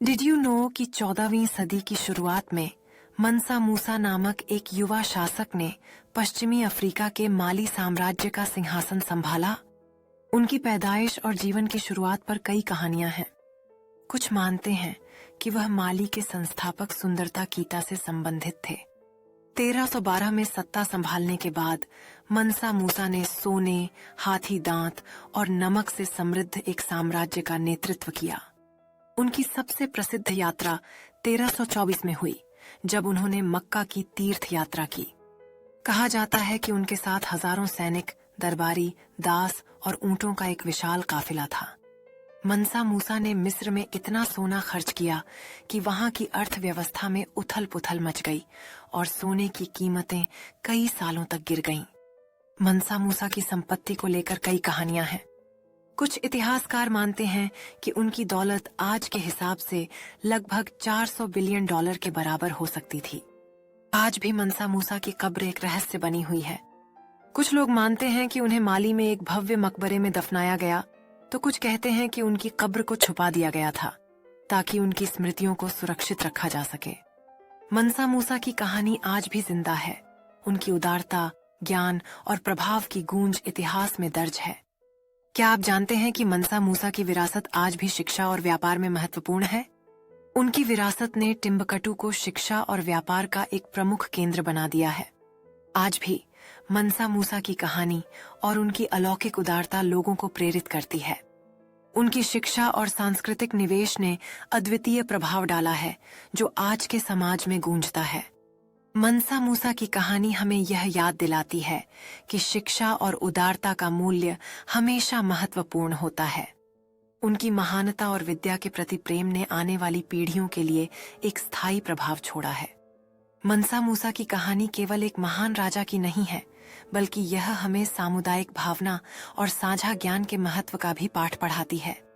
Did you know कि 14वीं सदी की शुरुआत में मनसा मूसा नामक एक युवा शासक ने पश्चिमी अफ्रीका के माली साम्राज्य का सिंहासन संभाला। उनकी पैदाइश और जीवन की शुरुआत पर कई कहानियां हैं। कुछ मानते हैं कि वह माली के संस्थापक सुंदरता कीता से संबंधित थे। 1312 में सत्ता संभालने के बाद मनसा मूसा ने सोने, हाथी दांत और नमक से समृद्ध एक साम्राज्य का नेतृत्व किया। उनकी सबसे प्रसिद्ध यात्रा 1324 में हुई, जब उन्होंने मक्का की तीर्थ यात्रा की। कहा जाता है कि उनके साथ हजारों सैनिक, दरबारी, दास और ऊंटों का एक विशाल काफिला था। मनसा मूसा ने मिस्र में इतना सोना खर्च किया कि वहां की अर्थव्यवस्था में उथल-पुथल मच गई और सोने की कीमतें कई सालों तक गिर गईं। मनसा मूसा की संपत्ति को लेकर कई कहानियां हैं। कुछ इतिहासकार मानते हैं कि उनकी दौलत आज के हिसाब से लगभग 400 बिलियन डॉलर के बराबर हो सकती थी। आज भी मनसा मूसा की कब्र एक रहस्य बनी हुई है। कुछ लोग मानते हैं कि उन्हें माली में एक भव्य मकबरे में दफनाया गया, तो कुछ कहते हैं कि उनकी कब्र को छुपा दिया गया था ताकि उनकी स्मृतियों को सुरक्षित रखा जा सके। मनसा मूसा की कहानी आज भी जिंदा है। उनकी उदारता, ज्ञान और प्रभाव की गूंज इतिहास में दर्ज है। क्या आप जानते हैं कि मनसा मूसा की विरासत आज भी शिक्षा और व्यापार में महत्वपूर्ण है? उनकी विरासत ने टिम्बकटू को शिक्षा और व्यापार का एक प्रमुख केंद्र बना दिया है। आज भी मनसा मूसा की कहानी और उनकी अलौकिक उदारता लोगों को प्रेरित करती है। उनकी शिक्षा और सांस्कृतिक निवेश ने अद्वितीय प्रभाव डाला है, जो आज के समाज में गूंजता है। मनसा मूसा की कहानी हमें यह याद दिलाती है कि शिक्षा और उदारता का मूल्य हमेशा महत्वपूर्ण होता है। उनकी महानता और विद्या के प्रति प्रेम ने आने वाली पीढ़ियों के लिए एक स्थायी प्रभाव छोड़ा है। मनसा मूसा की कहानी केवल एक महान राजा की नहीं है, बल्कि यह हमें सामुदायिक भावना और साझा ज्ञान के महत्व का भी पाठ पढ़ाती है।